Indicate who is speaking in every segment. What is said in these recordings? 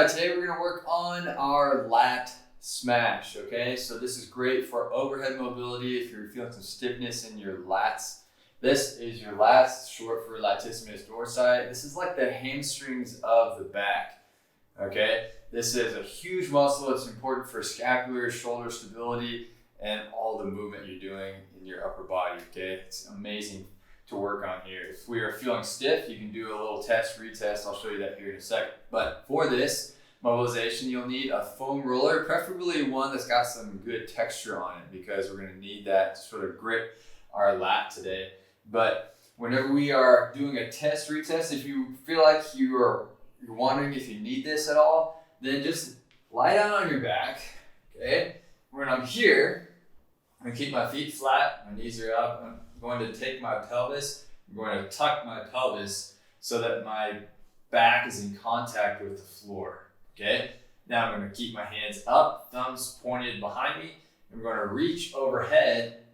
Speaker 1: right, today we're gonna work on our lat smash, okay? So this is great for overhead mobility if you're feeling some stiffness in your lats. This is your lats, short for latissimus dorsi. This is like the hamstrings of the back, okay? This is a huge muscle. It's important for scapular, shoulder stability, and all the movement you're doing in your upper body, okay? It's amazing to work on here. If we are feeling stiff, you can do a little retest. I'll show you that here in a second. But for this mobilization, you'll need a foam roller, preferably one that's got some good texture on it, because we're gonna need that to sort of grip our lat today. But whenever we are doing a retest, if you feel like you're wondering if you need this at all, then just lie down on your back, okay? When I'm here, I'm gonna keep my feet flat, my knees are up. I'm going to take my pelvis, I'm going to tuck my pelvis so that my back is in contact with the floor, okay? Now I'm going to keep my hands up, thumbs pointed behind me. I'm going to reach overhead.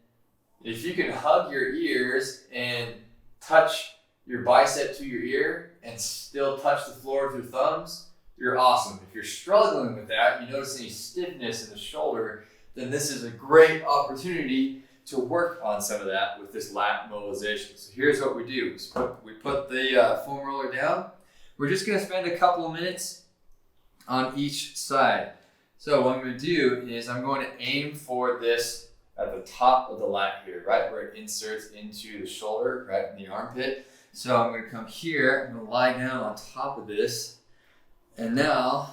Speaker 1: If you can hug your ears and touch your bicep to your ear and still touch the floor with your thumbs, you're awesome. If you're struggling with that, you notice any stiffness in the shoulder, then this is a great opportunity to work on some of that with this lat mobilization. So here's what we do. We put the foam roller down. We're just gonna spend a couple of minutes on each side. So what I'm gonna do is I'm going to aim for this at the top of the lat here, right where it inserts into the shoulder, right in the armpit. So I'm gonna come here, I'm gonna lie down on top of this, and now,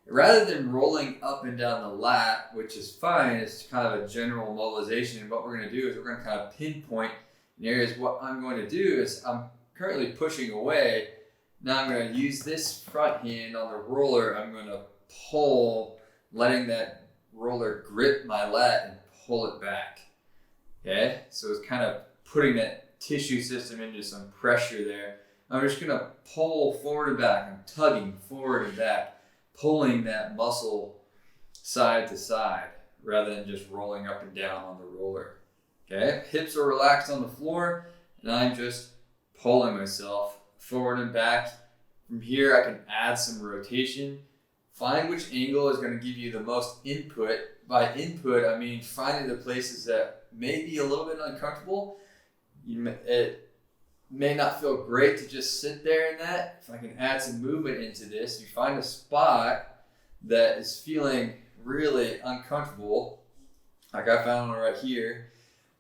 Speaker 1: rather than rolling up and down the lat, which is fine, it's kind of a general mobilization, and what we're going to do is we're going to kind of pinpoint in areas. What I'm going to do is I'm currently pushing away. Now I'm going to use this front hand on the roller. I'm going to pull, letting that roller grip my lat and pull it back. Okay, so it's kind of putting that tissue system into some pressure there. I'm just going to pull forward and back. I'm tugging forward and back, pulling that muscle side to side rather than just rolling up and down on the roller. Okay, hips are relaxed on the floor, and I'm just pulling myself forward and back. From here, I can add some rotation. Find which angle is going to give you the most input. By input, I mean finding the places that may be a little bit uncomfortable. It may not feel great to just sit there in that. If I can add some movement into this, you find a spot that is feeling really uncomfortable, like I found one right here.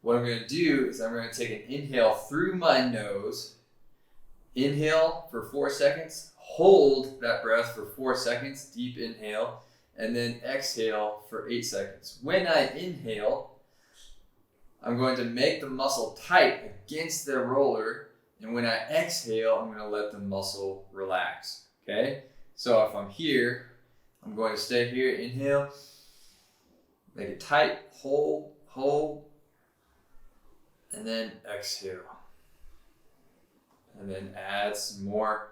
Speaker 1: What I'm going to do is I'm going to take an inhale through my nose, inhale for 4 seconds, hold that breath for 4 seconds, deep inhale, and then exhale for 8 seconds. When I inhale, I'm going to make the muscle tight against the roller. And when I exhale, I'm going to let the muscle relax, okay? So if I'm here, I'm going to stay here, inhale, make it tight, hold, and then exhale. And then add some more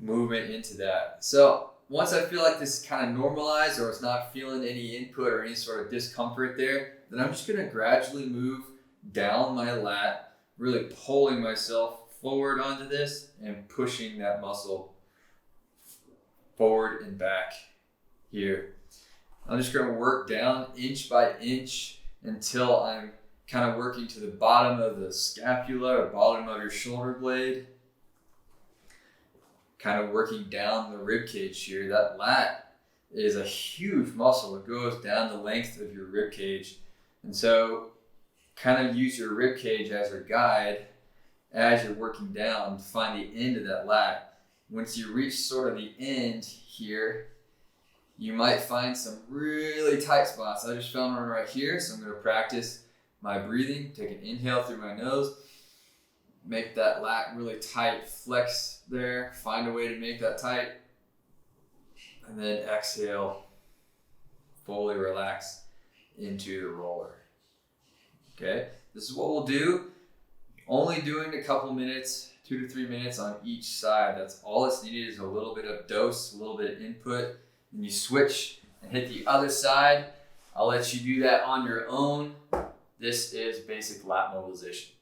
Speaker 1: movement into that. So once I feel like this is kind of normalized, or it's not feeling any input or any sort of discomfort there, then I'm just going to gradually move down my lat, really pulling myself forward onto this and pushing that muscle forward and back here. I'm just going to work down inch by inch until I'm kind of working to the bottom of the scapula or bottom of your shoulder blade. Kind of working down the rib cage here. That lat is a huge muscle. It goes down the length of your rib cage. And so kind of use your rib cage as a guide as you're working down to find the end of that lat. Once you reach sort of the end here, you might find some really tight spots. I just found one right here, so I'm going to practice my breathing. Take an inhale through my nose, make that lat really tight, flex there, find a way to make that tight, and then exhale, fully relax into the roller. Okay, this is what we'll do. Only doing a couple minutes, 2 to 3 minutes on each side. That's all that's needed, is a little bit of dose, a little bit of input. And you switch and hit the other side. I'll let you do that on your own. This is basic lat mobilization.